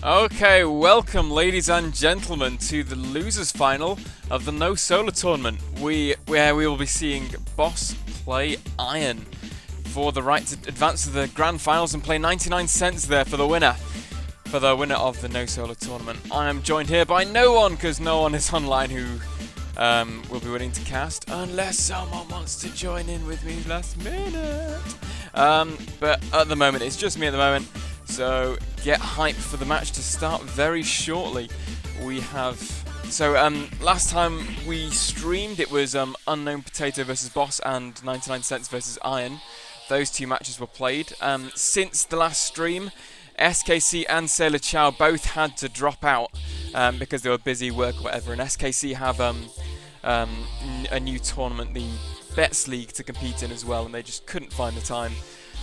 Okay, welcome ladies and gentlemen to the losers final of the No Solar tournament. Where we will be seeing Boss play Iron for the right to advance to the grand finals and play 99 cents there for the winner. For the winner of the No Solar tournament. I am joined here by no one, because no one is online who will be willing to cast, unless someone wants to join in with me last minute. But at the moment, it's just me at the moment. So get hyped for the match to start very shortly. We have last time we streamed, it was Unknown Potato versus Boss and 99 Cents versus Iron. Those two matches were played. Since the last stream, SKC and Sailor Chow both had to drop out because they were busy work or whatever. And SKC have a new tournament, the Bets League, to compete in as well, and they just couldn't find the time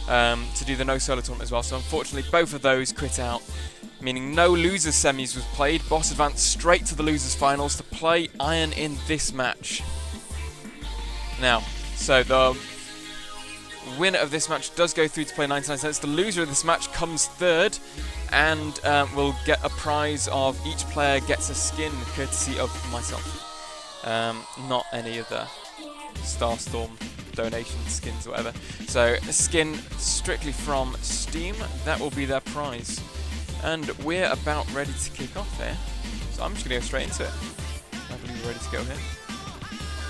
to do the No Solar tournament as well. So unfortunately both of those quit out, meaning no losers semis was played. Boss advanced straight to the losers finals to play Iron in this match. Now, so the winner of this match does go through to play 99 cents. The loser of this match comes third and will get a prize of each player gets a skin courtesy of myself. Not any of the Starstorm donation skins or whatever. So a skin strictly from Steam, that will be their prize. And we're about ready to kick off here. So I'm just going to go straight into it. I believe we're ready to go here.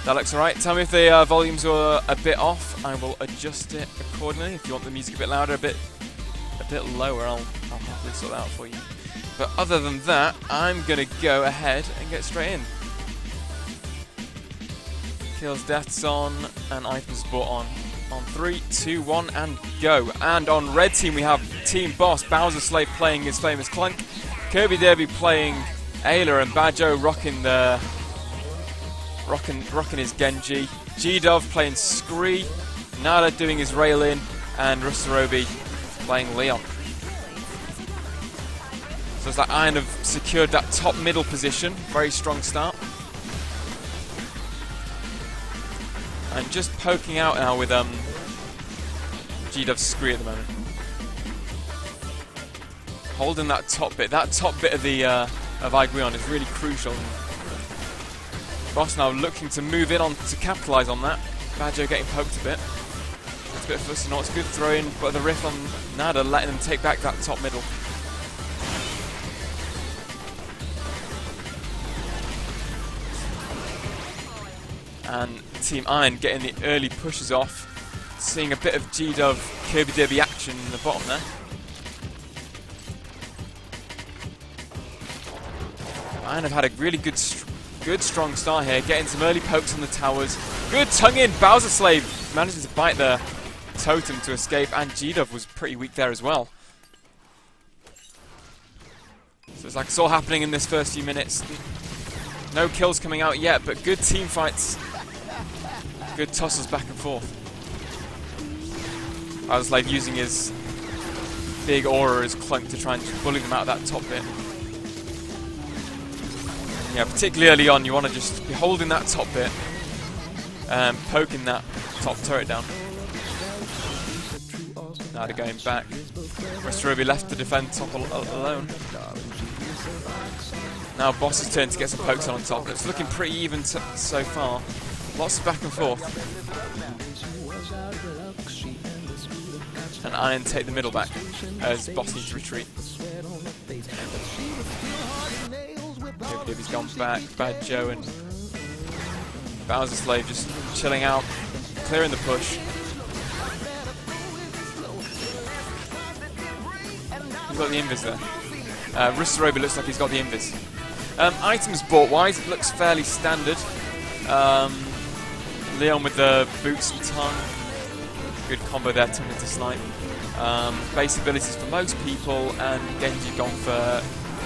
That looks alright. Tell me if the volumes are a bit off. I will adjust it accordingly. If you want the music a bit louder, a bit lower, I'll happily sort that out for you. But other than that, I'm going to go ahead and get straight in. Kills, deaths on, and items bought on. On 3, 2, 1, and go. And on red team we have Team Boss, Bowser Slave playing his famous Clunk, Kirby Derby playing Ayla, and Badjo rocking his Genji, G-Dove playing Scree, Nada doing his Rail-In, and Rustarobi playing Leon. So it's like Iron have secured that top middle position, very strong start. And just poking out now with G-Dove's Scree at the moment. Holding that top bit of the of Aiguillon is really crucial. Boss now looking to move in on to capitalise on that. Badjo getting poked a bit. That's a bit of fussy, not as good throw in, but the riff on Nada letting them take back that top middle. And Team Iron getting the early pushes off. Seeing a bit of G-Dove Kirby Derby action in the bottom there. Iron have had a really good strong start here, getting some early pokes on the towers. Good tongue in, Bowser Slave manages to bite the totem to escape, and G-Dove was pretty weak there as well. So it's like it's all happening in this first few minutes. No kills coming out yet, but good team fights. Good tussles back and forth. Bowser Slave using his big aura as Clunk to try and bully them out of that top bit. Yeah, particularly early on, you want to just be holding that top bit, poking that top turret down. Now they're going back. Rustarobi left to defend top alone. Now Boss's turn to get some pokes on top. It's looking pretty even so far. Lots of back and forth. And Iron take the middle back as Boss needs to retreat. He's gone back, Badjo and Bowser Slave just chilling out, clearing the push. He's got the invis there. Rustarobi looks like he's got the invis. Items bought wise, it looks fairly standard. Leon with the boots and tongue. Good combo there, tongue into snipe. Base abilities for most people, and Genji gone for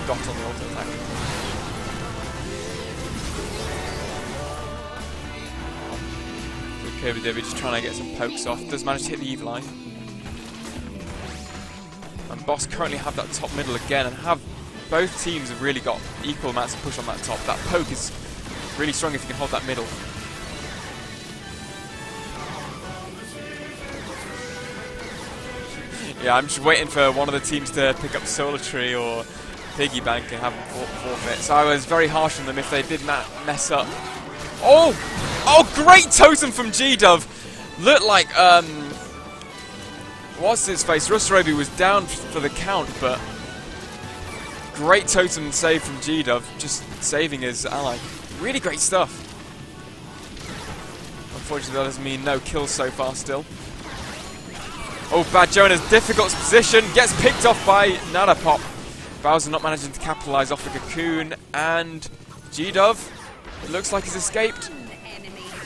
dot on the auto attack. Kirby Derby just trying to get some pokes off. Does manage to hit the Evil Eye. And Boss currently have that top middle again, and have both teams have really got equal amounts of push on that top. That poke is really strong if you can hold that middle. Yeah, I'm just waiting for one of the teams to pick up Solar Tree or piggy bank and have them forfeit. So I was very harsh on them if they did mess up. Oh! Oh, great totem from G-Dove! Looked like, what's his face? Rustarobi was down for the count, but great totem save from G-Dove, just saving his ally. Really great stuff. Unfortunately, that doesn't mean no kills so far still. Oh, Bad Joe in a difficult position. Gets picked off by Nada Pop. Bowser not managing to capitalize off the cocoon. And G-Dove, it looks like he's escaped.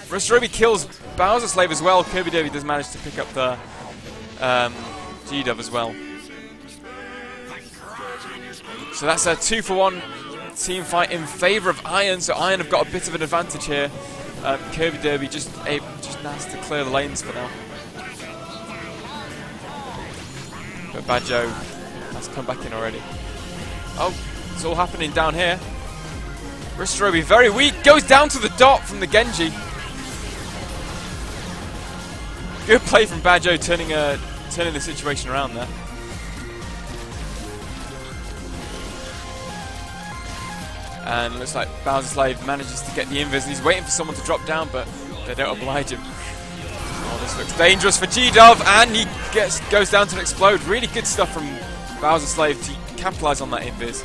Rustarobi kills Bowser Slave as well. Kirby Derby does manage to pick up the G-Dove as well. So that's a 2-for-1 team fight in favor of Iron. So Iron have got a bit of an advantage here. Kirby Derby just has to clear the lanes for now. But Bad Joe has come back in already. Oh, it's all happening down here. Rustarobi very weak, goes down to the dot from the Genji. Good play from Bad Joe, turning the situation around there. And it looks like Bowser Slave manages to get the invis, and he's waiting for someone to drop down, but they don't oblige him. Oh, this looks dangerous for G-Dove, and he goes down to an explode. Really good stuff from Bowser Slave to capitalise on that invis.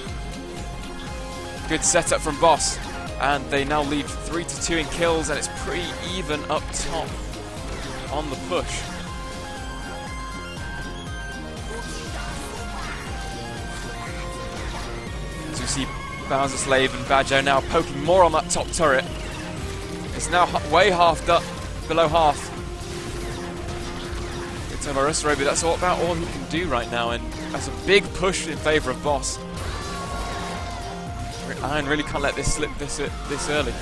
Good setup from Boss, and they now lead 3-2 in kills, and it's pretty even up top on the push. As we see Bowser Slave and Bad Joe now poking more on that top turret. It's now way halved up, below half. Good turn by Rustarobi, but that's about all he can do right now, and that's a big push in favour of Boss. Iron really can't let this slip this early.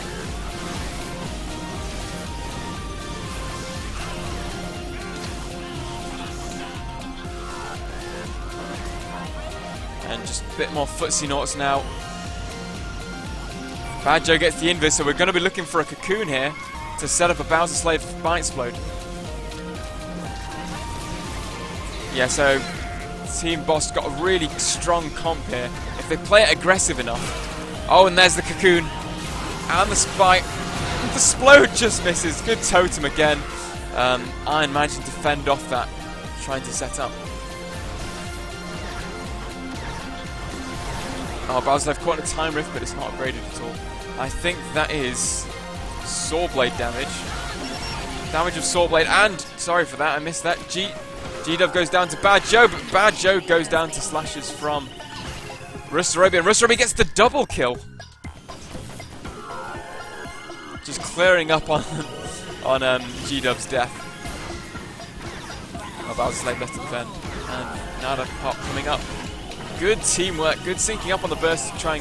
And just a bit more footsie noughts now. Bad Joe gets the invis, so we're going to be looking for a cocoon here to set up a Bowser Slave Bite Explode. Yeah, so Team Boss got a really strong comp here. If they play it aggressive enough. Oh, and there's the cocoon. And the spike. The explode just misses. Good totem again. Iron managing to fend off that, trying to set up. Oh, Bowser Slave caught in a time rift, but it's not upgraded at all. I think that is Saw Blade damage. Damage of Saw Blade, and sorry for that, I missed that. G-Dove goes down to Bad Joe, but Bad Joe goes down to slashes from Rustarobi, and Rustarobi gets the double kill. Just clearing up on G-Dove's death. Oh, Bowser Slave left to defend, and Nada Pop coming up. Good teamwork, good syncing up on the burst to try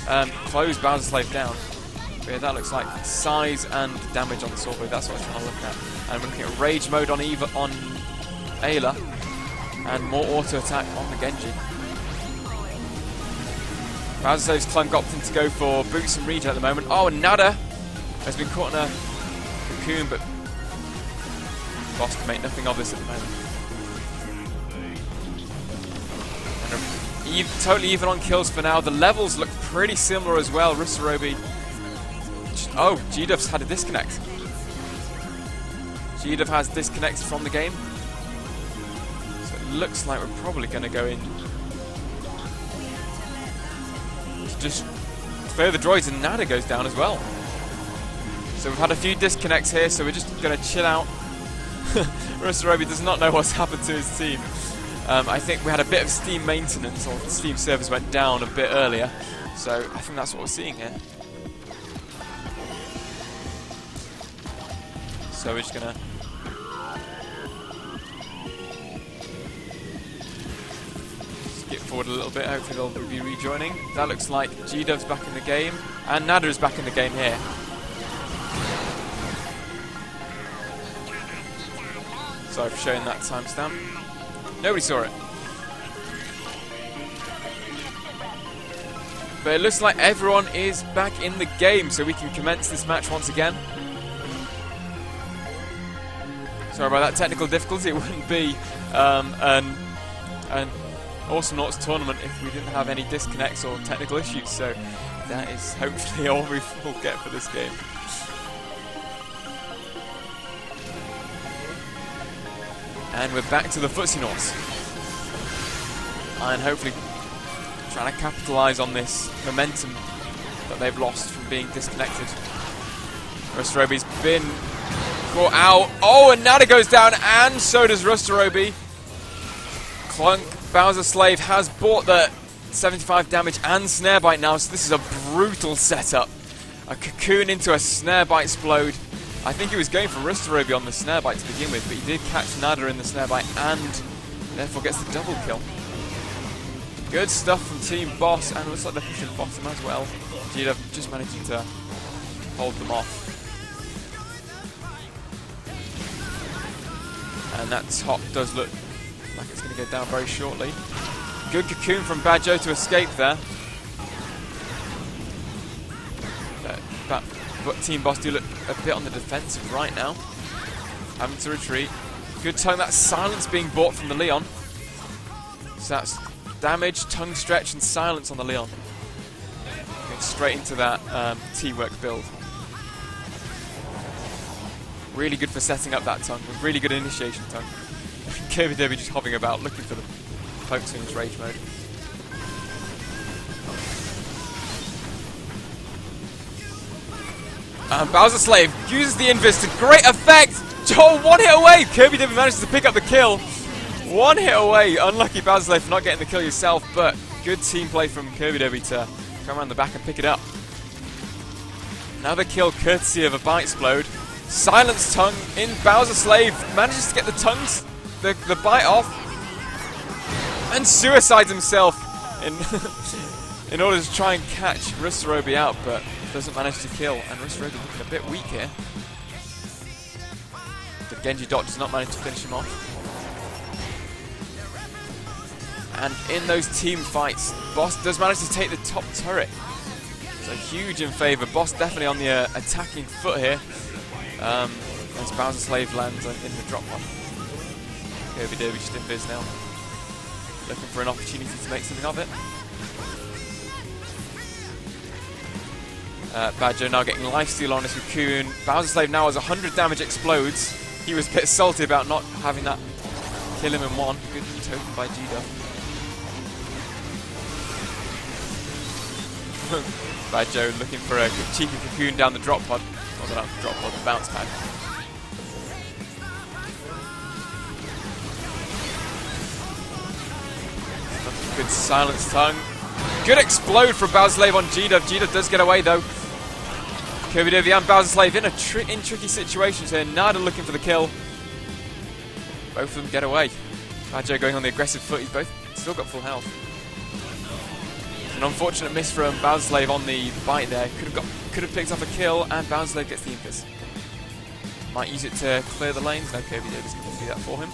and close Bowser Slave down. But yeah, that looks like size and damage on the Sword Blade, that's what I was trying to look at. And we're looking at Rage Mode on Ayla, and more auto attack on the Genji. Bowser Slave's Clem opting to go for Boots and Regen at the moment. Oh, and Nada has been caught in a cocoon, but Boss can make nothing of this at the moment. Totally even on kills for now. The levels look pretty similar as well. Rustarobi. Oh, G-Dove's had a disconnect. G-Dove has disconnected from the game. So it looks like we're probably going to go in to just clear the droids, and Nada goes down as well. So we've had a few disconnects here, so we're just going to chill out. Rustarobi does not know what's happened to his team. I think we had a bit of Steam maintenance, or the Steam servers went down a bit earlier, so I think that's what we're seeing here. So we're just gonna skip forward a little bit, hopefully they'll be rejoining. That looks like G-Dove's back in the game, and Nada is back in the game here. Sorry for showing that timestamp. Nobody saw it. But it looks like everyone is back in the game, so we can commence this match once again. Sorry about that technical difficulty. It wouldn't be an Awesome Noughts tournament if we didn't have any disconnects or technical issues, so that is hopefully all we will get for this game. And we're back to the Footsie Noughts. And hopefully trying to capitalise on this momentum that they've lost from being disconnected. Rustarobi's been caught out. Oh, and Nada goes down, and so does Rustarobi. Clunk, Bowser Slave has bought the 75 damage and Snare Bite now, so this is a brutal setup. A cocoon into a Snare Bite explode. I think he was going for Rustarobi on the Snare Bite to begin with, but he did catch Nada in the Snare Bite and therefore gets the double kill. Good stuff from Team Boss, and it looks like they're pushing bottom as well. Gida just managing to hold them off. And that top does look like it's going to go down very shortly. Good cocoon from Badjo to escape there. But Team Boss do look a bit on the defensive right now. Having to retreat. Good tongue, that silence being bought from the Leon. So that's damage, tongue stretch, and silence on the Leon. Going straight into that T-work build. Really good for setting up that tongue. Really good initiation tongue. Kirby Derby just hopping about, looking for the pokes in his rage mode. And Bowser Slave uses the invis to great effect! Oh, one hit away! Kirby Derby manages to pick up the kill. One hit away. Unlucky Bowser Slave for not getting the kill yourself, but good team play from Kirby Derby to come around the back and pick it up. Another kill courtesy of a Bite Explode. Silence tongue in Bowser Slave. Manages to get the tongues, the bite off. And suicides himself in order to try and catch Rustarobi out, but doesn't manage to kill. And Rustarobi looking a bit weak here. The Genji dot does not manage to finish him off. And in those team fights, Boss does manage to take the top turret. So huge in favour. Boss definitely on the attacking foot here. As Bowser Slave lands in the drop one. Kirby Derby just invis now. Looking for an opportunity to make something of it. Badjo now getting lifesteal on his cocoon. Bowser Slave now has 100 damage explodes. He was a bit salty about not having that kill him in one. Good token by Gida. Badjo looking for a cheeky cocoon down the drop pod. Or not the drop pod, the bounce pad. Good silence tongue. Good explode from Bowser Slave on Gida. Gida does get away though. Kirby Derby and Bowser Slave in tricky situations here. Nada looking for the kill. Both of them get away. Badjo going on the aggressive foot. He's both still got full health. An unfortunate miss from Bowser Slave on the bite there. Could have picked up a kill, and Bowser Slave gets the invis. Might use it to clear the lanes. No, Kirby Derby's going to do that for him.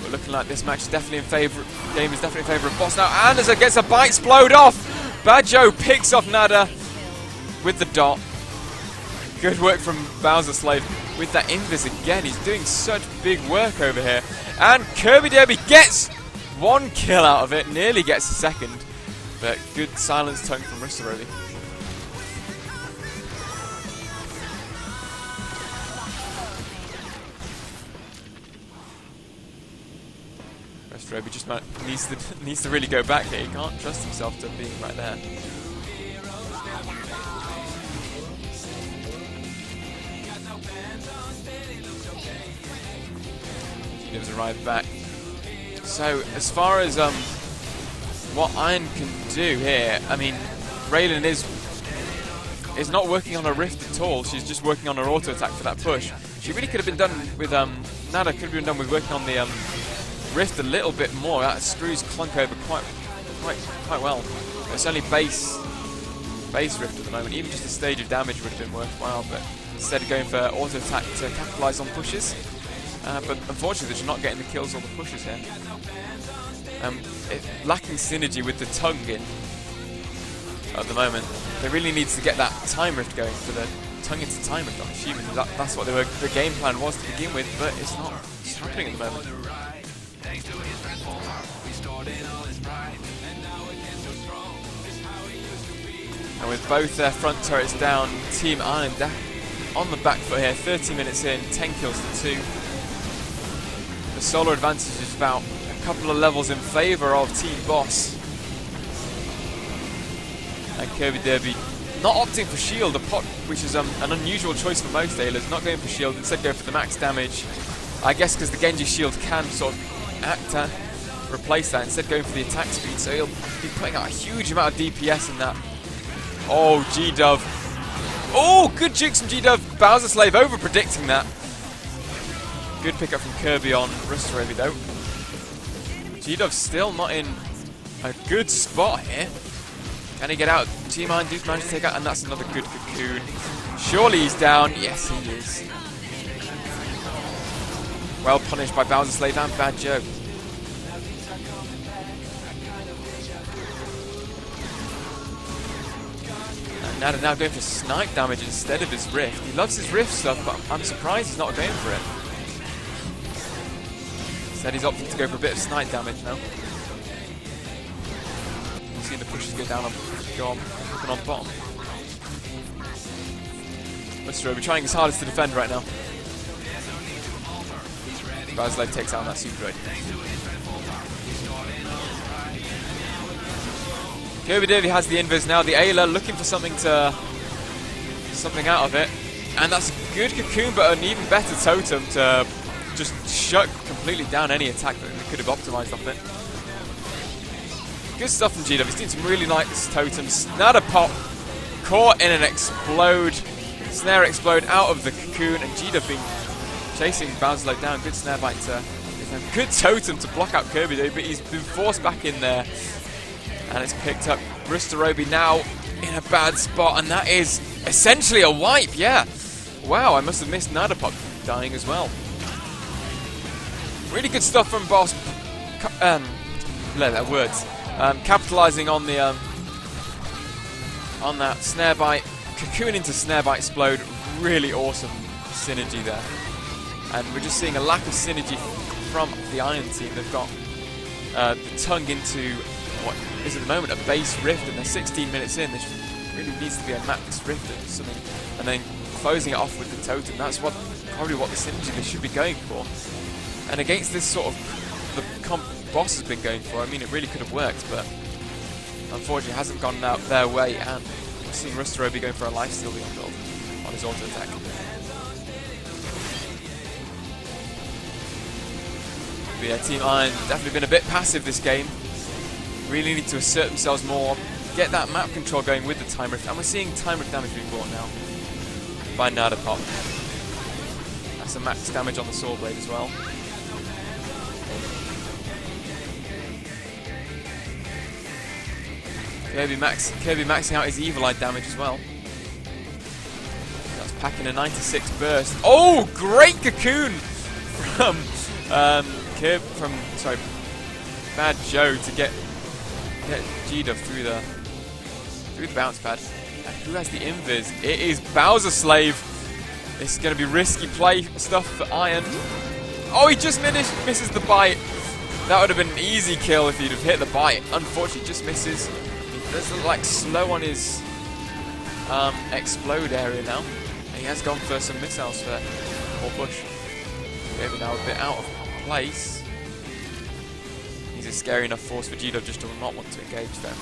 We're looking like this match is definitely in favour. Game is definitely in favour of Boss now. Anderson gets a bite explode off. Badjo picks off Nada with the dot. Good work from Bowser Slave with that invis again. He's doing such big work over here. And Kirby Derby gets one kill out of it. Nearly gets a second. But good silence tongue from Rustarobi. Rustarobi just needs to really go back here. He can't trust himself to being right there. Gives a ride back. So as far as what Iron can do here, I mean, Raylan is not working on her rift at all. She's just working on her auto attack for that push. She really could have been done with Nada could have been done with working on the rift a little bit more. That screws Clunk over quite well. It's only base rift at the moment. Even just a stage of damage would have been worthwhile, but instead of going for auto attack to capitalise on pushes. But unfortunately, they're just not getting the kills or the pushes here. Lacking synergy with the tongue in at the moment. They really need to get that time rift going for the tongue into timer. I'm assuming that's what the game plan was to begin with, but it's not happening at the moment. And with both their front turrets down, Team Iron on the back foot here. 30 minutes in, 10 kills to 2. The solar advantage is about a couple of levels in favour of Team Boss. And Kirby Derby not opting for shield, which is an unusual choice for most Ailers, not going for shield, instead going for the max damage. I guess because the Genji shield can sort of act to replace that, instead going for the attack speed, so he'll be putting out a huge amount of DPS in that. Oh, G-Dove. Oh, good jukes from G-Dove. Bowser Slave over predicting that. Good pickup from Kirby on Rustarobi though. G-Dove's still not in a good spot here. Can he get out? Team Iron does manage to take out, and that's another good cocoon. Surely he's down. Yes, he is. Well punished by Bowser Slave and Bad Joe. And Nada now going for snipe damage instead of his Rift. He loves his Rift stuff, but I'm surprised he's not going for it. Instead he's opting to go for a bit of snipe damage now. Seeing the pushes go down on bottom. Rustarobi trying his hardest to defend right now. Bowser takes out that super droid. Kirby Derby has the invis now. The Ayla looking for something out of it, and that's a good cocoon, but an even better totem to just shut completely down any attack that they could have optimized off it. Good stuff from GW. He's doing some really nice totems. Nada pop caught in an explode. Snare explode out of the cocoon, and GW being chasing Bowser down. Good snare bite to good totem to block out Kirby though, but he's been forced back in there. And it's picked up. Rustarobi now in a bad spot, and that is essentially a wipe, yeah. Wow, I must have missed Nada pop dying as well. Really good stuff from Boss. Words. Capitalizing on the on that snare bite, cocoon into snare bite explode. Really awesome synergy there, and we're just seeing a lack of synergy from the Iron team. They've got the tongue into what is at the moment a base rift, and they're 16 minutes in. There really needs to be a max rift or something, and then closing it off with the totem. That's probably what the synergy they should be going for. And against this sort of the comp Boss has been going for, I mean, it really could have worked, but unfortunately it hasn't gone out their way, and we're seeing Rustarobi going for a lifesteal beyond build on his auto attack. But yeah, Team Iron definitely been a bit passive this game. Really need to assert themselves more, get that map control going with the time rift, and we're seeing time rift damage being brought now by Nada Pop. That's a max damage on the sword blade as well. Kirby maxing out his Evil Eye damage as well. That's packing a 96 burst. Oh, great cocoon from Bad Joe to get G-Dove through the bounce pad. And who has the invis? It is Bowser Slave. This is going to be risky play stuff for Iron. Oh, he just misses the bite. That would have been an easy kill if he'd have hit the bite. Unfortunately, just misses. There's like slow on his explode area now. And he has gone for some missiles for more push. Maybe now a bit out of place. He's a scary enough force for G-Dove just to not want to engage them.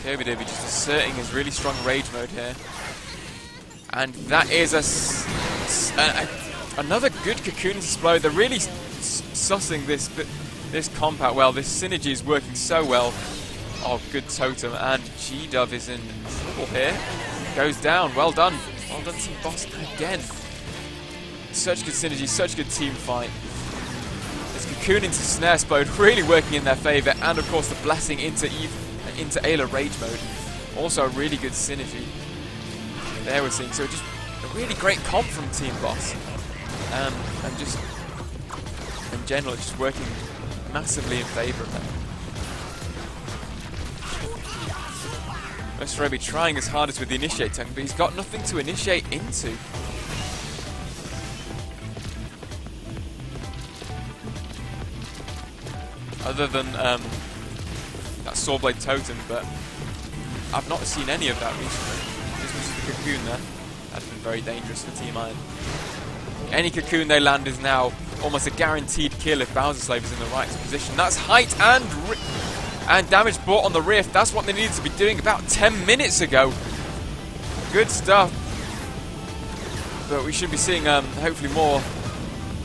Kirby Derby just asserting his really strong rage mode here. And that is another good cocoon explode. They're really sussing this comp out well. This synergy is working so well. Oh, good totem. And G-Dove is in trouble here. Goes down. Well done. Well done, Team Boss again. Such good synergy, such good team fight. This cocoon into snare explode really working in their favour. And of course the blessing into Ayla rage mode. Also a really good synergy. There we're seeing, so just a really great comp from Team Boss, and just in general, it's just working massively in favour of them. Mr. Roby trying his hardest with the initiate tongue, but he's got nothing to initiate into. Other than that Sawblade Totem, but I've not seen any of that recently. Just misses the Cocoon there. That's been very dangerous for Team Iron. Any Cocoon they land is now almost a guaranteed kill if Bowser Slave is in the right position. That's height and damage brought on the Rift. That's what they needed to be doing about 10 minutes ago. Good stuff. But we should be seeing hopefully more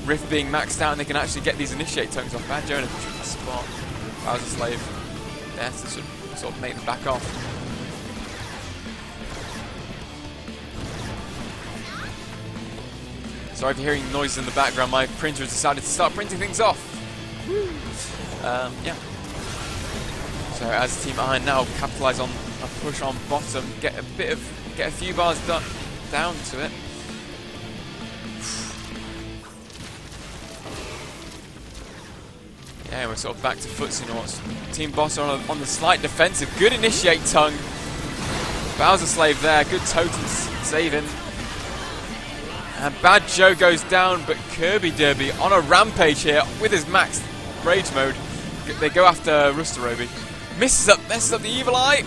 Rift being maxed out and they can actually get these initiate tongues off. Bad Jonah pushing the spot. Bowser Slave there to sort of make them back off. Sorry for hearing noises in the background. My printer has decided to start printing things off. Yeah. So as Team Iron now capitalise on a push on bottom, get a few bars down to it. Yeah, we're sort of back to footsie noughts. Team Boss are on the slight defensive. Good initiate tongue. Bowser Slave there. Good totem saving. And Bad Joe goes down, but Kirby Derby on a rampage here with his maxed rage mode. They go after Rustarobi. Messes up the evil eye.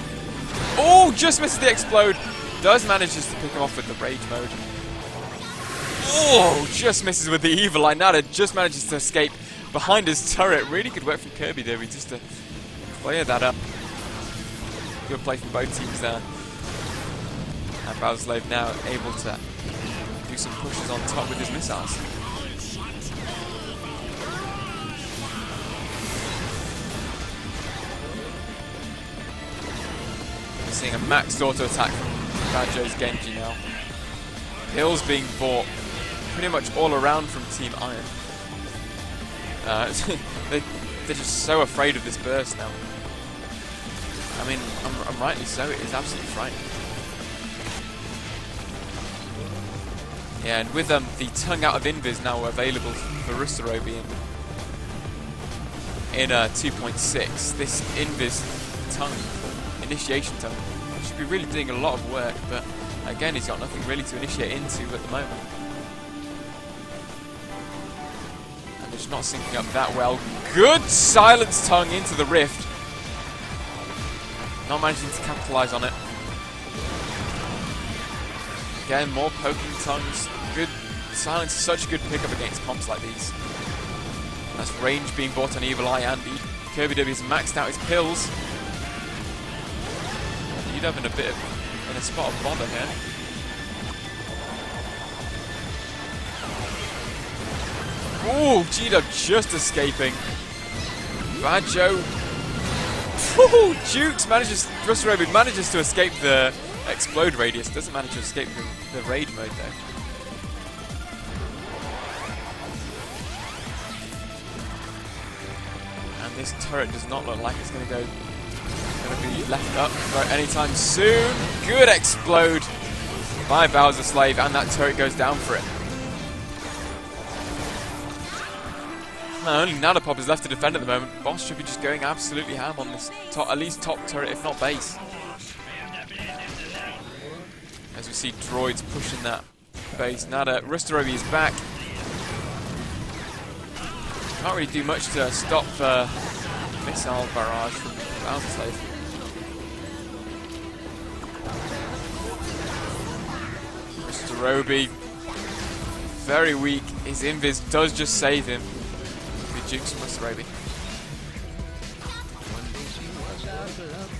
Oh, just misses the explode. Does manages to pick him off with the rage mode. Oh, just misses with the evil eye. Nada just manages to escape behind his turret. Really good work from Kirby Derby just to clear that up. Good play from both teams there. And Bowser Slave now able to do some pushes on top with his missiles. We're seeing a maxed auto attack from Bad Joe's Genji now. Pills being bought pretty much all around from Team Iron. They're just so afraid of this burst now. I mean, I'm rightly so. It is absolutely frightening. Yeah, and with the tongue out of Invis now available for Rustarobi in 2.6, this Invis tongue, initiation tongue, should be really doing a lot of work, but again, he's got nothing really to initiate into at the moment. And it's not syncing up that well. Good silence tongue into the Rift. Not managing to capitalise on it. Again, more poking tongues. Good silence, such a good pickup against comps like these. That's range being bought on Evil Eye and Kirby Derby has maxed out his pills. You'd have in a spot of bother here. Ooh, G-Dub just escaping. Bad Joe. Ooh, Jukes Rustarobi manages to escape the explode radius, doesn't manage to escape the rage mode though. And this turret does not look like it's going to be left up for anytime soon. Good explode by Bowser Slave, and that turret goes down for it. Only Nanopop is left to defend at the moment. Boss should be just going absolutely ham on this at least top turret, if not base. As we see droids pushing that base. Nada, Rustarobi is back. Can't really do much to stop the missile barrage from Bowser Slave. Rustarobi, very weak. His invis does just save him. Jukes from Rustarobi.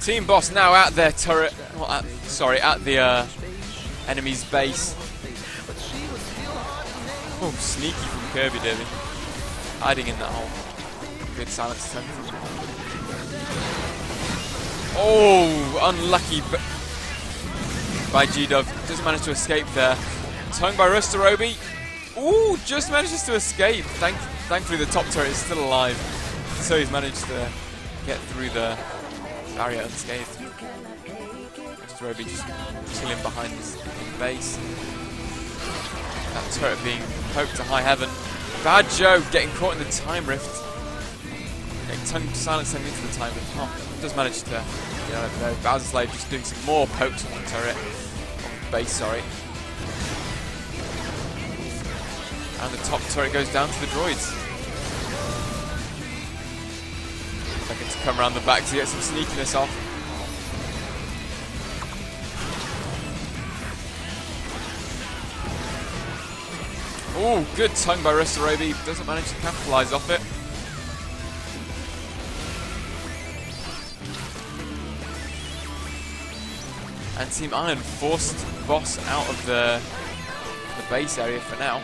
Team Boss now at their turret. Well, at the enemy's base. Oh, sneaky from Kirby Derby. Hiding in that hole. Good silence attempt. Oh, unlucky by G-Dove. Doesn't manage to escape there. Tongue by Rustarobi. Ooh, just manages to escape. Thankfully the top turret is still alive. So he's managed to get through the barrier unscathed. Rustarobi just chilling behind his base. That turret being poked to high heaven. Bad Joe getting caught in the time rift. silence him into the time, but does manage to get out of there. Bowser Slave just doing some more pokes on the turret, on the base, sorry. And the top turret goes down to the droids. Looking to come around the back to get some sneakiness off. Oh, good tongue by Risorobi. Doesn't manage to capitalise off it. And Team Iron forced Boss out of the base area for now.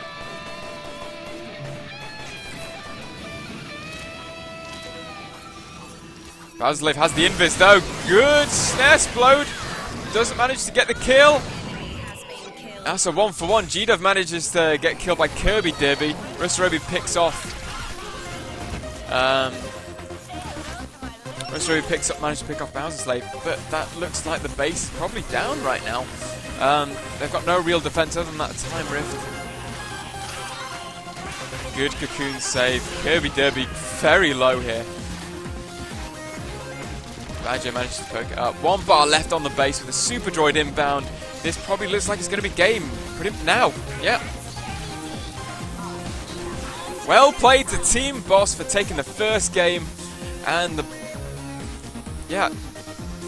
Bowser Slave has the invis though. Good snare explode. Doesn't manage to get the kill. That's a 1-for-1. G-Dove manages to get killed by Kirby Derby. Risorobi picks off. Risorobi manages to pick off Bowser Slave, but that looks like the base is probably down right now. They've got no real defense other than that time rift. Good cocoon save. Kirby Derby very low here. Badger manages to poke it up. 1 bar left on the base with a Super Droid inbound. This probably looks like it's going to be game pretty now. Yeah. Well played to Team Boss for taking the first game, and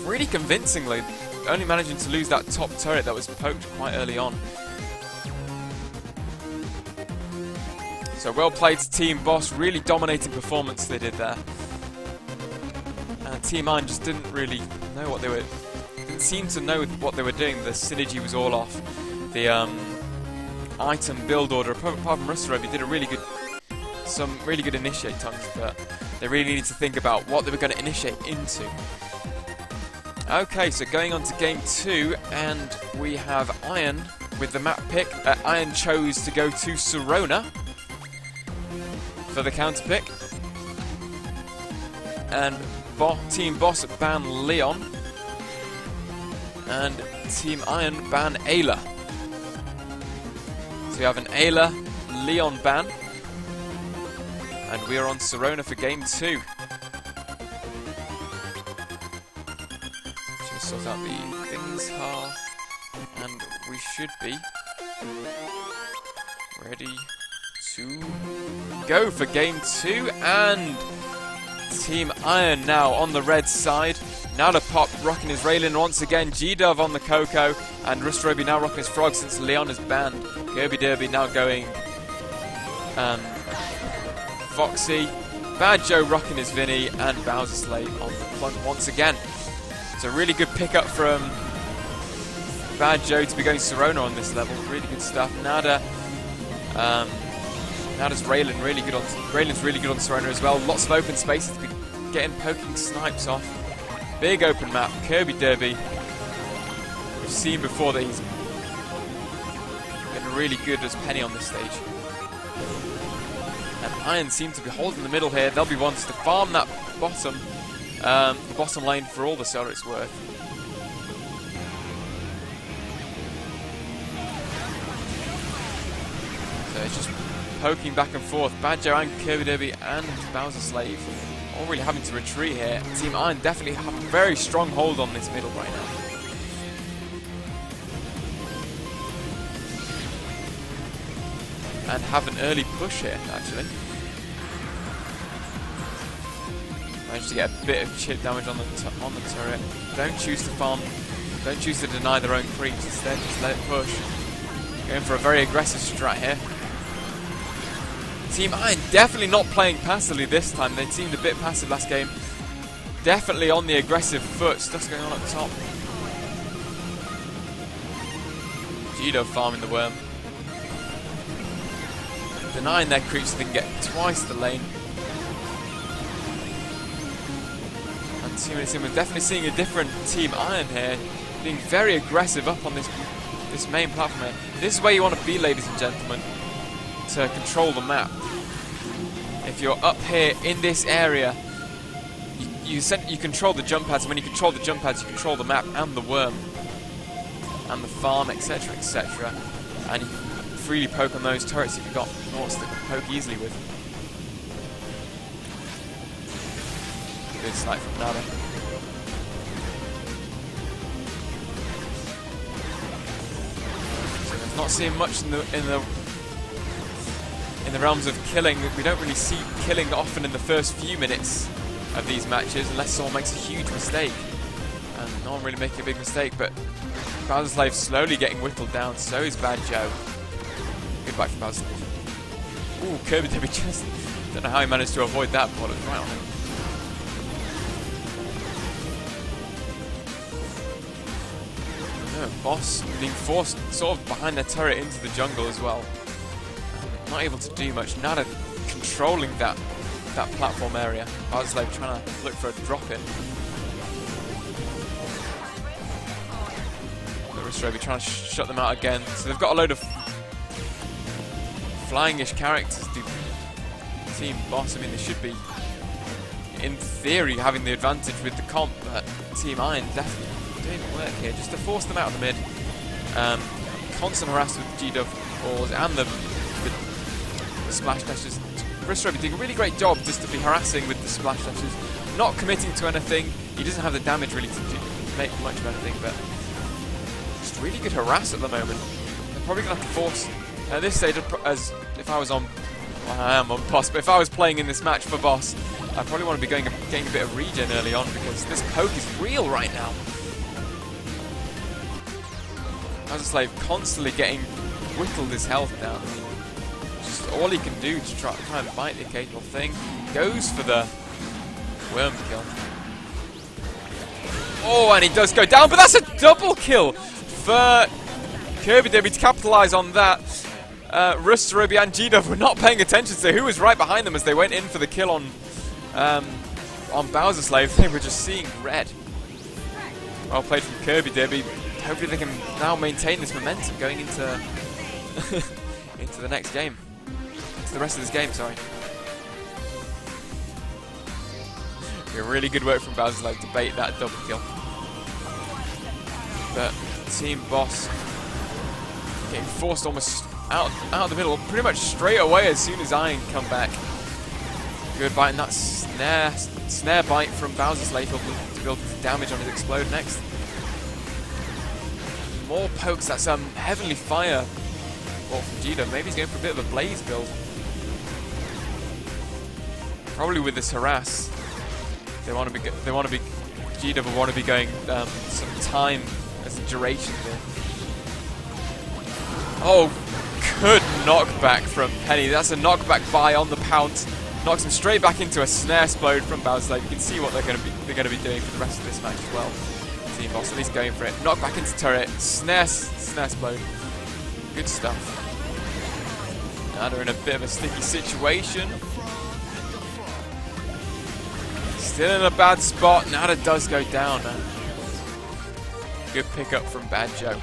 really convincingly, only managing to lose that top turret that was poked quite early on. So well played to Team Boss, really dominating performance they did there. And Team Iron just didn't really know what they were. Didn't seem to know what they were doing. The synergy was all off. The item build order, apart from Risorobi, did some really good initiate times, but they really needed to think about what they were going to initiate into. Okay, so going on to game 2, and we have Iron with the map pick. Iron chose to go to Serona for the counter pick, and Team Boss ban Leon, and Team Iron ban Ayla. So we have an Ayla Leon ban, and we are on Serona for game 2. Just sort out the things are, and we should be ready to go for game 2. And Team Iron now on the red side. Now to Pop rocking his Raylin once again. G-Dove on the Coco, and Risorobi now rocking his Frog since Leon is banned. Kirby Derby now going Foxy. Bad Joe rocking his Vinny, and Bowser Slave on the plunk once again. It's a really good pickup from Bad Joe to be going Serona on this level. Really good stuff. Nada's Raylin really good on Serona as well. Lots of open spaces to be getting poking snipes off. Big open map. Kirby Derby. We've seen before that he's getting really good as Penny on this stage. And Iron seem to be holding the middle here. They'll be ones to farm that bottom lane for all the solar it's worth. So it's just poking back and forth. Badger and Kirby Derby and Bowser Slave all really having to retreat here. Team Iron definitely have a very strong hold on this middle right now. And have an early push here, actually. Managed to get a bit of chip damage on the turret. Don't choose to farm. Don't choose to deny their own creeps. Instead, just let it push. Going for a very aggressive strat here. Team Iron definitely not playing passively this time. They seemed a bit passive last game. Definitely on the aggressive foot. Stuff's going on up top. G-Dove farming the worm. Denying their creeps so they can get twice the lane. And Team NST, we're definitely seeing a different Team Iron here. Being very aggressive up on this main platform here. This is where you want to be, ladies and gentlemen, to control the map. If you're up here in this area, you control the jump pads. And when you control the jump pads, you control the map and the worm and the farm, etc., etc. And you can freely poke on those turrets if you've got Norts that can poke easily with. good snipe from Nada. So we've not seen much in the realms of killing. We don't really see killing often in the first few minutes of these matches, unless someone makes a huge mistake. And no one really making a big mistake, but Bowser Slave slowly getting whittled down. So is Bad Joe. Good bite from Bowser Slave. Ooh, Kirby Debbie just. Don't know how he managed to avoid that, but it was right on him. Boss being forced sort of behind their turret into the jungle as well. Not able to do much. Nada controlling that platform area. Bowser Slave trying to look for a drop in. The Ristrobi trying to shut them out again. So they've got a load of flying-ish characters. Team Boss, I mean, they should be, in theory, having the advantage with the comp, but Team Iron definitely doing work here, just to force them out of the mid. Constant harass with G-Dove balls and the splash dashes. Ristrobi doing a really great job just to be harassing with the splash dashes, not committing to anything. He doesn't have the damage really to make much of anything, but just really good harass at the moment. They're probably going to have to force, at this stage, as if I was on, well, I am on Boss, but if I was playing in this match for Boss, I probably want to be getting a bit of regen early on, because this poke is real right now. Bowser Slave constantly getting whittled his health down. Just all he can do to try and bite the occasional thing. Goes for the worm kill. Oh, and he does go down, but that's a double kill for Kirby Debbie to capitalise on that. Ristrobi and G-Dove were not paying attention to who was right behind them as they went in for the kill on Bowser Slave. They were just seeing red. Well played from Kirby Debbie. Hopefully they can now maintain this momentum going into into the next game. Into the rest of this game, sorry. Really good work from Bowser Slave to bait that double kill. But Team Boss getting forced almost out of the middle, pretty much straight away as soon as Iron come back. Good bite, and that snare bite from Bowser Slave to build damage on his Explode next. More pokes, that's Heavenly Fire ball from G-Dove. Maybe he's going for a bit of a Blaze build. Probably with this harass. They want to be G-Dove will want to be going some time as a duration there. Oh, good knockback from Penny. That's a knockback buy on the pounce. Knocks him straight back into a snare explode from Bowser Slave. You can see what they're going to be doing for the rest of this match as well. Team Boss at least going for it. Knock back into turret. Snare explode. Good stuff. Now they're in a bit of a sticky situation. Still in a bad spot. Nada does go down. Good pickup from Bad Joe.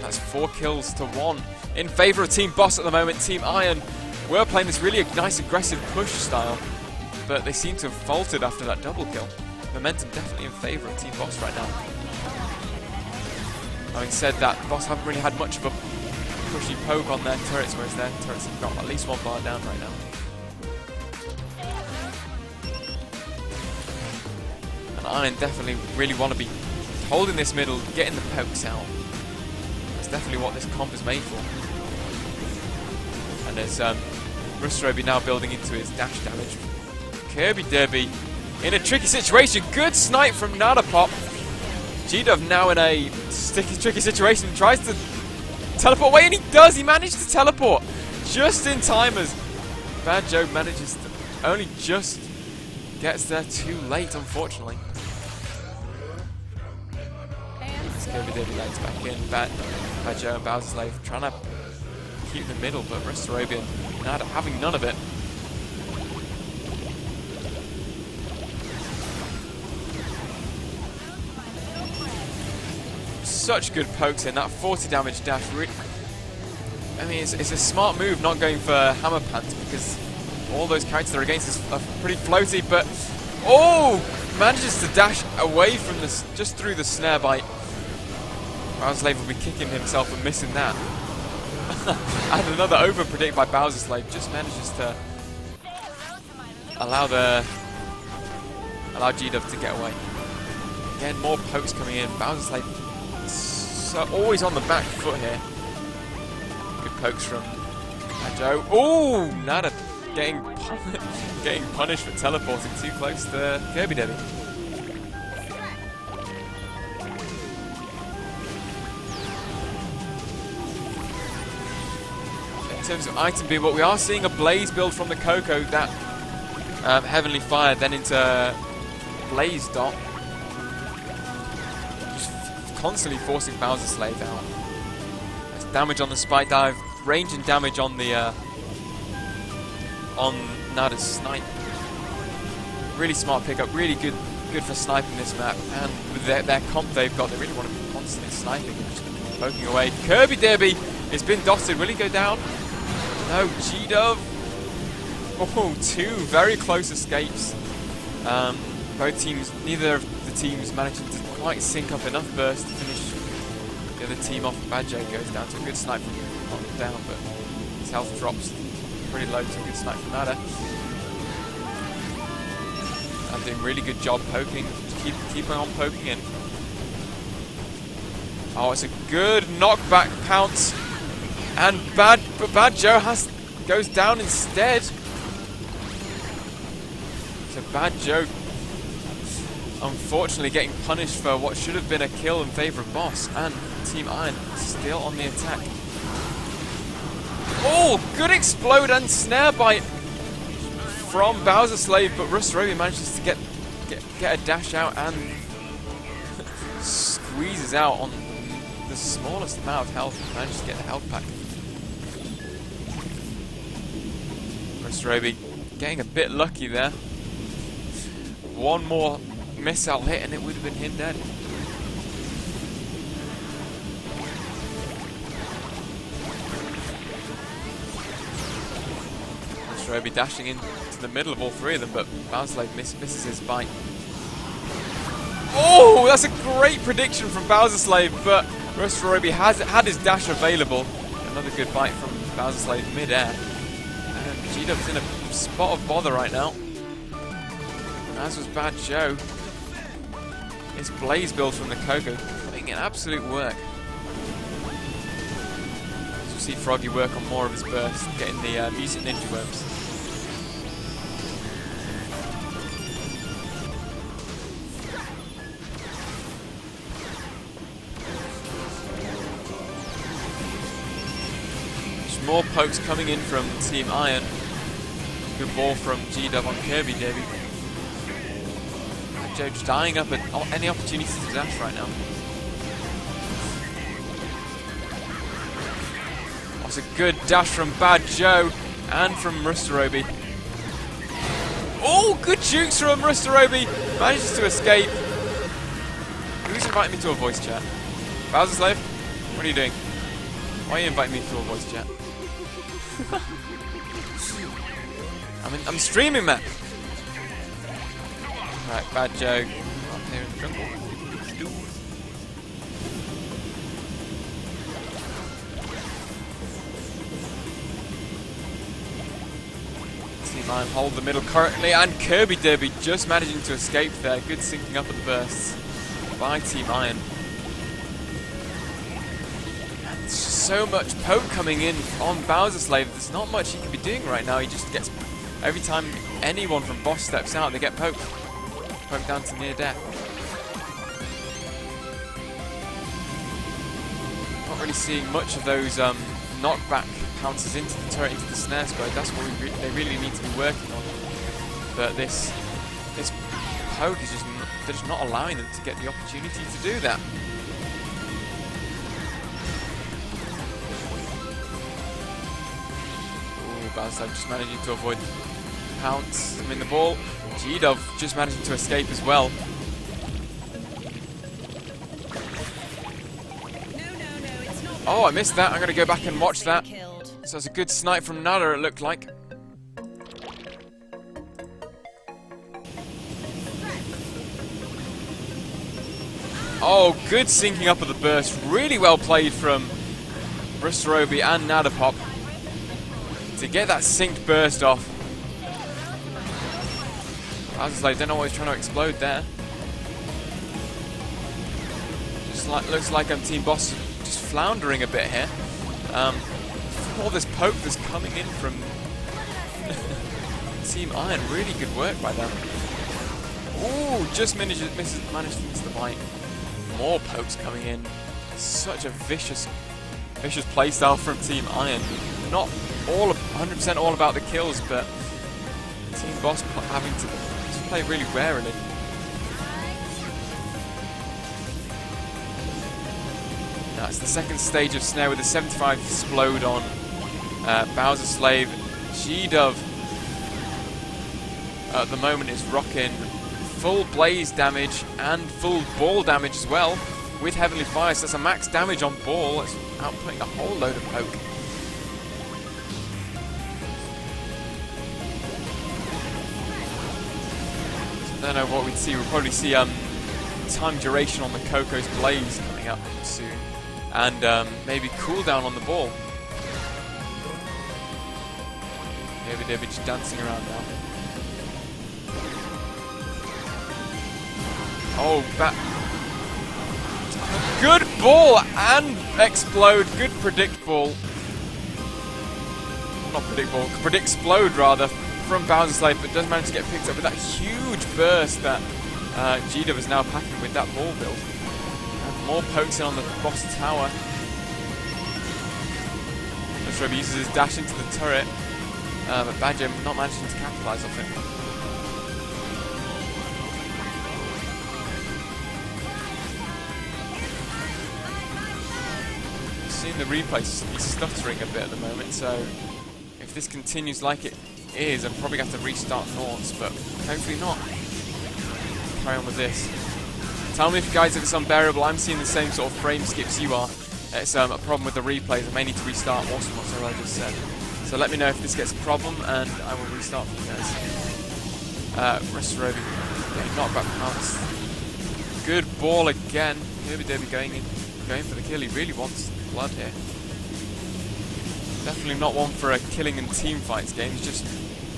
That's 4 kills to 1 in favour of Team Boss at the moment. Team Iron were playing this really nice aggressive push style, but they seem to have faltered after that double kill. Momentum definitely in favour of Team Boss right now. Having said that, Boss haven't really had much of a pushy poke on their turrets, whereas their turrets have got at least 1 bar down right now. And Iron definitely really want to be holding this middle, getting the pokes out. That's definitely what this comp is made for. And there's Ristrobi now building into his dash damage. Kirby Debbie in a tricky situation. Good snipe from Nada Pop. G-Dove now in a tricky situation. Tries to teleport away, and he does. He managed to teleport just in time as Bad Joe manages to only just gets there too late, unfortunately. Kirby Debbie legs back in. Bad Joe and Bowser Slave trying to keep the middle, but Ristrobi and Nada having none of it. Such good pokes in that 40 damage dash. I mean, it's a smart move not going for Hammer Pants, because all those characters that are against us are pretty floaty, but oh, manages to dash away from this, just through the snare bite. Bowser Slave will be kicking himself and missing that. And another over predict by Bowser Slave just manages to allow the allow G-Dub to get away. Again, more pokes coming in. Bowser's like always on the back foot here. Good pokes from Joe. Oh, Nada getting punished for teleporting too close to Kirby Debbie. In terms of item build, but we are seeing a Blaze build from the Coco, that Heavenly Fire, then into Blaze Dot. Just constantly forcing Bowser Slave out. There's damage on the Spike Dive, range and damage on the on Nada's Snipe. Really smart pickup, really good for sniping this map, and with their comp they've got, they really want to be constantly sniping and just poking away. Kirby Derby has been dotted, will he go down? No, G-Dub. Oh, two very close escapes. Both teams, neither of the teams managing to quite sync up enough burst to finish the other team off. Badger goes down to a good snipe from knocked down, but his health drops pretty low to a good snipe from Nada. And doing a really good job poking, keeping on poking in. Oh, it's a good knockback pounce. And Bad Joe goes down instead. So Bad Joe, unfortunately, getting punished for what should have been a kill in favour of Boss, and Team Iron still on the attack. Oh, good explode and snare bite from Bowser Slave, but Rustarobi manages to get a dash out and squeezes out on the smallest amount of health. Manages to get the health pack. Rustarobi getting a bit lucky there. One more missile hit and it would have been him dead. Rustarobi dashing into the middle of all three of them, but Bowser misses his bite. Oh, that's a great prediction from Bowser Slave, but Rustarobi had his dash available. Another good bite from Bowser Slave mid-air. And G-Dub's in a spot of bother right now. As was Bad Joe. His Blaze build from the Coco putting in absolute work. As we'll see Froggy work on more of his burst, getting the Music Ninja Worms. More pokes coming in from Team Iron. Good ball from G-Dub on Kirby Derby. Joe just eyeing up at any opportunity to dash right now. That's a good dash from Bad Joe and from Rustarobi. Oh, good jukes from Rustarobi. Manages to escape. Who's inviting me to a voice chat? Bowser Slave? What are you doing? Why are you inviting me to a voice chat? I'm streaming, man. Right, Bad Joe up here in the jungle. Team Iron hold the middle currently, and Kirby Derby just managing to escape there. Good syncing up at the bursts by Team Iron. So much poke coming in on Bowser Slave. There's not much he can be doing right now. He just gets, every time anyone from Boss steps out, they get poked. Poked down to near death. Not really seeing much of those knockback pounces into the turret, into the snare square. That's what they really need to be working on. But this poke is they're just not allowing them to get the opportunity to do that. Bowser just managing to avoid the pounce. I mean, the ball. G-Dub just managing to escape as well. Oh, I missed that. I'm going to go back and watch that. So it's a good snipe from Nada, it looked like. Oh, good syncing up of the burst. Really well played from Rustarobi and Nadapop to get that synced burst off. Bowser's Slave, don't know what he's trying to explode there. Just like, looks like Team Boss just floundering a bit here. All this poke that's coming in from Team Iron, really good work by them. Ooh, just managed to miss the bite. More pokes coming in. Such a vicious playstyle from Team Iron. Not all 100% all about the kills, but Team Boss having to just play really warily. Now it's the second stage of Snare with a 75 explode on Bowser Slave. G-Dove at the moment is rocking full blaze damage and full ball damage as well with Heavenly Fire, so that's a max damage on ball. That's outputting a whole load of poke. So I don't know what we'd see. We'll probably see time duration on the Coco's Blaze coming up soon, and maybe cooldown on the ball. Maybe they're just dancing around now. Oh, good ball and explode. Good predict ball. Not predict ball, predict explode rather, from Bowser Slave, but does manage to get picked up with that huge burst that G-Dove is now packing with that ball build. And more pokes in on the boss tower. Strobe uses his dash into the turret, but Badger not managing to capitalise off it. Seeing the replay, he's stuttering a bit at the moment, so if this continues like it is, I'm probably going to have to restart Nords, but hopefully not. Carry on with this. Tell me if guys if it's unbearable. I'm seeing the same sort of frame skips you are. It's a problem with the replays. I may need to restart also what I just said. So let me know if this gets a problem and I will restart for you guys. Restoravi, yeah, not back pounce. Good ball again. Kirby Derby going for the kill. He really wants blood here. Definitely not one for a killing and team fights game. It's just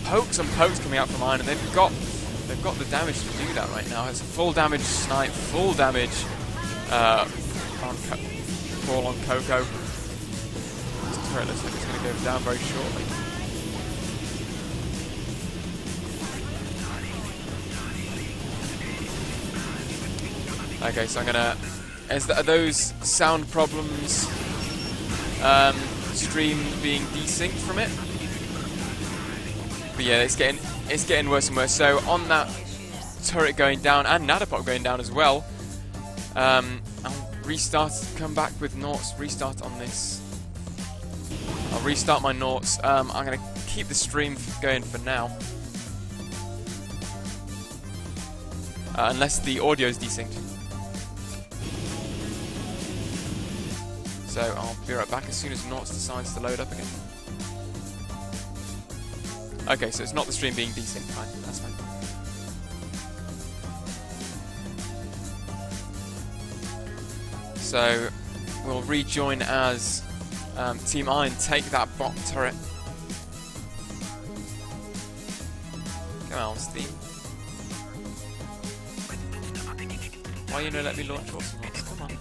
pokes and pokes coming out from Iron, and they've got the damage to do that right now. It's a full damage snipe, full damage on ball on Coco. This turret looks like it's going to go down very shortly. Okay, so I'm gonna. Are those sound problems stream being desynced from it? But yeah, it's getting worse and worse. So on that turret going down and Nadapop going down as well, I'll restart, come back with Noughts, restart on this. I'll restart my Noughts. I'm going to keep the stream going for now. Unless the audio is desynced. So I'll be right back as soon as Noughts decides to load up again. Okay, so it's not the stream being desynced, fine, that's fine. So we'll rejoin as Team Iron take that bot turret. Come on, Steam. Why you no let me launch awesome ones? Come on.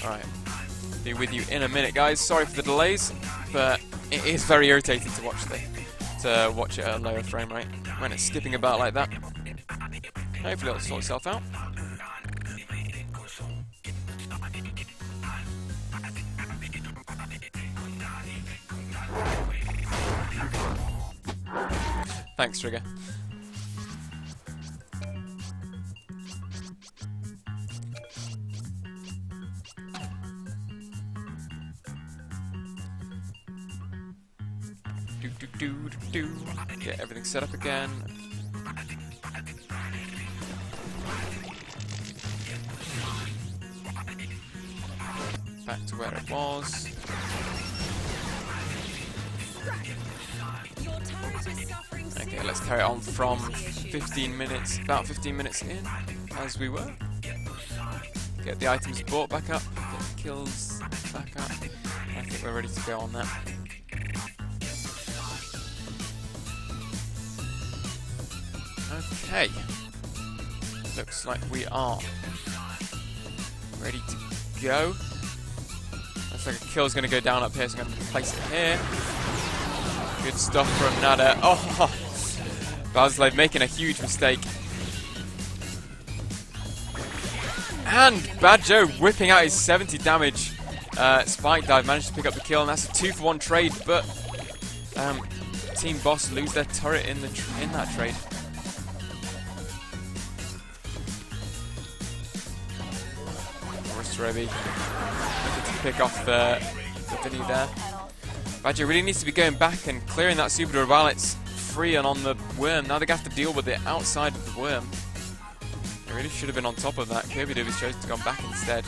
Alright. Be with you in a minute, guys. Sorry for the delays, but it is very irritating to watch it at a lower frame rate when it's skipping about like that. Hopefully it'll sort itself out. Thanks, Trigger. Get everything set up again. Back to where it was. Okay, let's carry on from 15 minutes, about 15 minutes in, as we were. Get the items bought back up, get the kills back up. I think we're ready to go on that. Okay. Looks like we are ready to go. Looks like a kill's going to go down up here, so I'm going to place it here. Good stuff from Nada. Oh! Bowser's making a huge mistake. And Bad Joe whipping out his 70 damage spike dive, managed to pick up the kill, and that's a 2-for-1 trade, but Team Boss lose their turret in that trade. Roby looking to pick off the Vinny there. Bad Joe really needs to be going back and clearing that super door while it's free and on the worm. Now they're going to have to deal with it outside of the worm. They really should have been on top of that. Kirby Derby's chosen to go back instead.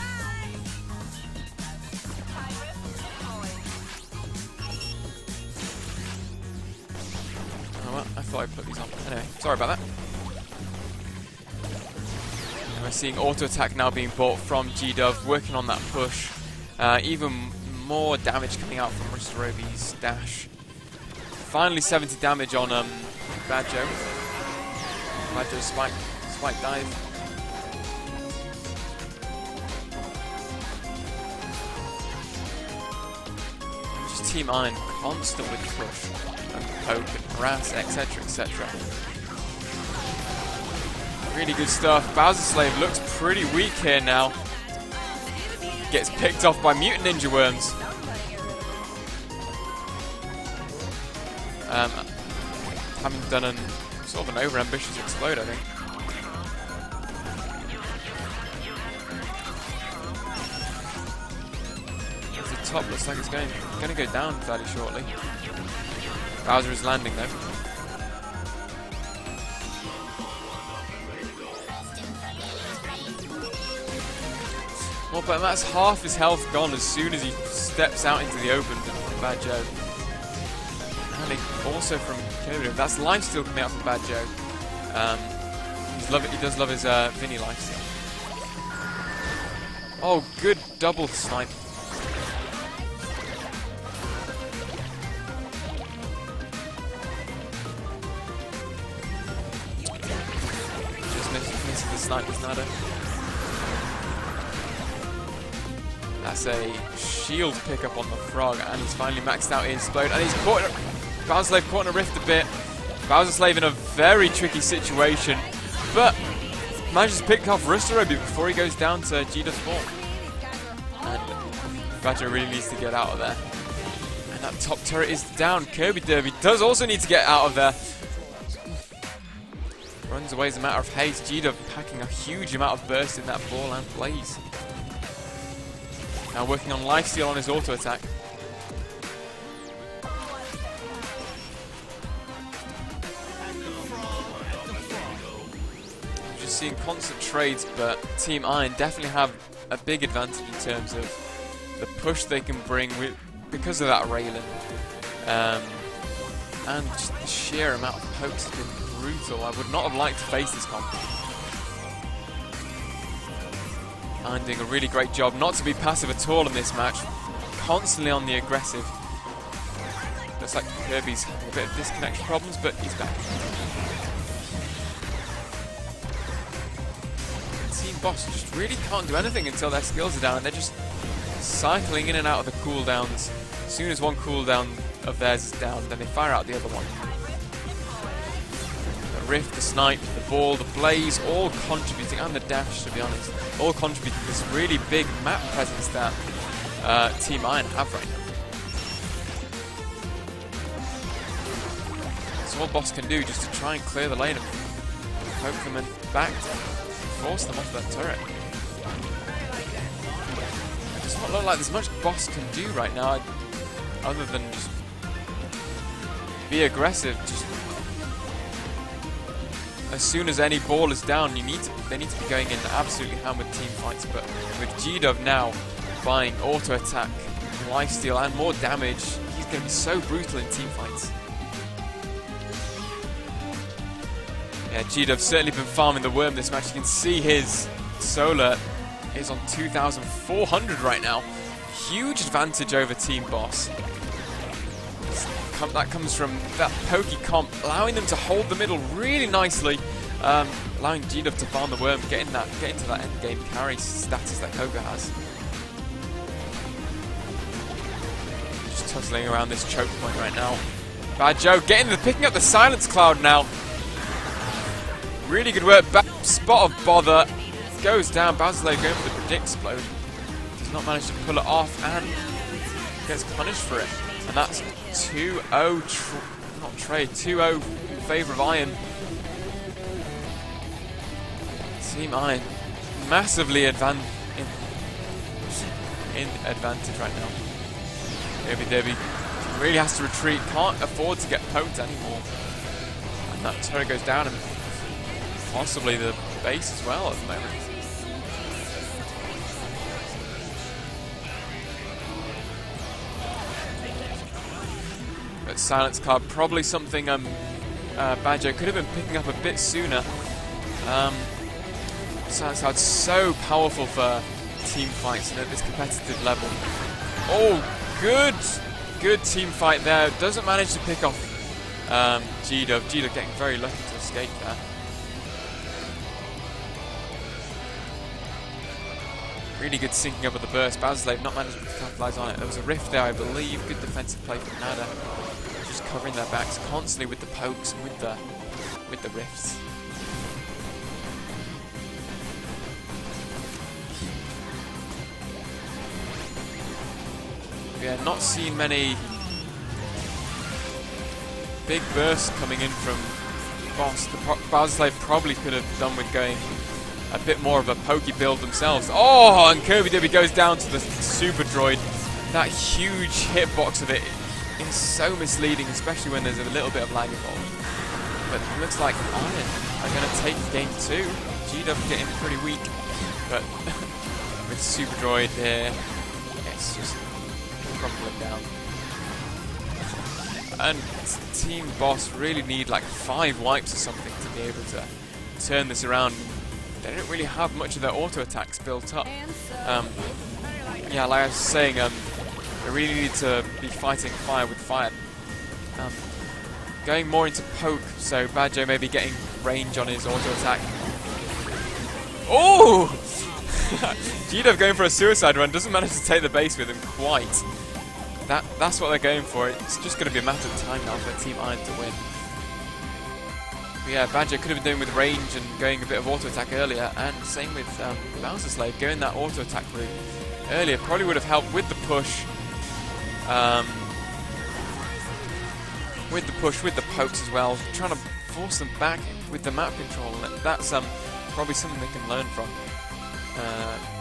Oh well, I thought I put these on. Anyway, sorry about that. And we're seeing auto attack now being bought from G-Dove, working on that push. Even more damage coming out from Mr. Roby's dash. Finally 70 damage on Bad Joe. Bad Joe's spike dive. Just Team Iron constant with push and poke and harass, etc, etc. Really good stuff. Bowser Slave looks pretty weak here now. Gets picked off by Mutant Ninja Worms. Having done sort of an over-ambitious explode, I think. The top looks like it's going to go down fairly shortly. Bowser is landing though. Well, but that's half his health gone as soon as he steps out into the open from Bad Joe. And also from Kirby. That's lifesteal coming out from Bad Joe. He does love his Vinny lifesteal. Oh, good double snipe. Just missed the snipe with Nada. That's a shield pickup on the frog, and he's finally maxed out his explode, and he's caught. Bowser Slave caught in a rift a bit. Bowser Slave in a very tricky situation, but manages to pick off Roby before he goes down to G-Dove's form. And Badger really needs to get out of there. And that top turret is down. Kirby Derby does also need to get out of there. Runs away as a matter of haste. G-Dove packing a huge amount of burst in that ball and Blaze. Now working on lifesteal on his auto attack. Just seeing constant trades, but Team Iron definitely have a big advantage in terms of the push they can bring because of that railing. And just the sheer amount of pokes has been brutal. I would not have liked to face this comp. And doing a really great job not to be passive at all in this match. Constantly on the aggressive. Looks like Kirby's having a bit of disconnection problems, but he's back. Team Boss just really can't do anything until their skills are down, and they're just cycling in and out of the cooldowns. As soon as one cooldown of theirs is down, then they fire out the other one. The Rift, the Snipe, the Ball, the Blaze, all contributing, and the Dash, to be honest, all contributing to this really big map presence that Team Iron have right now. That's all Boss can do, just to try and clear the lane and poke them back to force them off that turret. It does not look like there's much Boss can do right now, other than just be aggressive. Just as soon as any ball is down, they need to be going in absolutely ham with team fights. But with G-Dove now buying auto attack, lifesteal, and more damage, he's going to be so brutal in team fights. Yeah, G-Dove's certainly been farming the worm this match. You can see his solar is on 2,400 right now. Huge advantage over Team Boss. That comes from that pokey comp, allowing them to hold the middle really nicely allowing G-Dub to farm the worm, get into that end game carry status that Koga has. Just tussling around this choke point right now. Bad Joe picking up the silence cloud now. Really good work. Spot of bother goes down. Bowser's going for the predict explode. Does not manage to pull it off and gets punished for it. And that's 2-0. Not trade. 2-0 in favour of Iron. Team Iron massively in advantage right now. Debbie really has to retreat. Can't afford to get poked anymore. And that turret goes down and possibly the base as well at the moment. But Silence Cloud, probably something Badger could have been picking up a bit sooner. Silence Cloud's so powerful for team fights and at this competitive level. Oh, good team fight there. Doesn't manage to pick off G-Dub. G-Dub getting very lucky to escape there. Really good syncing up of the burst. Bowser's not managing to capitalise on it. There was a rift there, I believe. Good defensive play from Nada. Just covering their backs constantly with the pokes and with the rifts. Yeah, not seen many big bursts coming in from Boss. Bowser's probably could have done with going a bit more of a pokey build themselves. Oh, and Kirby Dibby goes down to the Super Droid. That huge hitbox of it is so misleading, especially when there's a little bit of lag involved. But it looks like Iron are going to take game 2. G-Dub getting pretty weak, but with Super Droid here, it's just crumbling down. And Team Boss really need like 5 wipes or something to be able to turn this around. They don't really have much of their auto attacks built up. Yeah, like I was saying, they really need to be fighting fire with fire. Going more into poke, so Badger maybe getting range on his auto attack. Oh! G-Dub going for a suicide run, doesn't manage to take the base with him quite. That's what they're going for. It's just going to be a matter of time now for Team Iron to win. But yeah, Badger could have been doing with range and going a bit of auto attack earlier, and same with Bowser's Slave, going that auto attack route earlier probably would have helped with the push. With the pokes as well, trying to force them back with the map control. That's probably something they can learn from.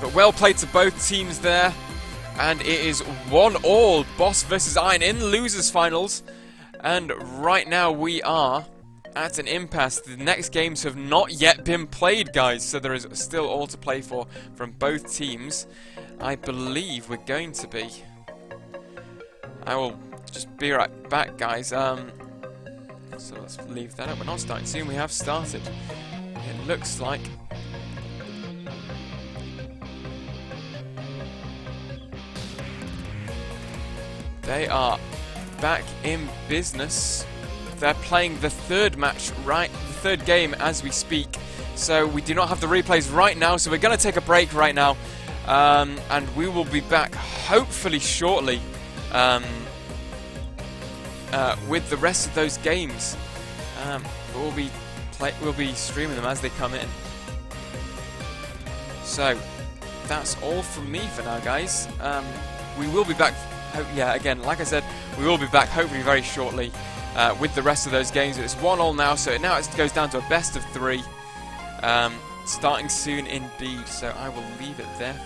But well played to both teams there. And it is 1-1, Boss versus Iron in the losers finals. And right now we are at an impasse. The next games have not yet been played, guys, so there is still all to play for from both teams. I believe we're going to be. I will just be right back, guys. So let's leave that up. We're not starting soon. We have started. It looks like they are back in business. They're playing the third match, the third game as we speak. So we do not have the replays right now, so we're going to take a break right now. And we will be back hopefully shortly with the rest of those games. We'll be streaming them as they come in. So that's all from me for now, guys. We will be back. Yeah, again, like I said, we will be back hopefully very shortly with the rest of those games. It's 1-1 now, so now it goes down to a best of 3, starting soon indeed. So I will leave it there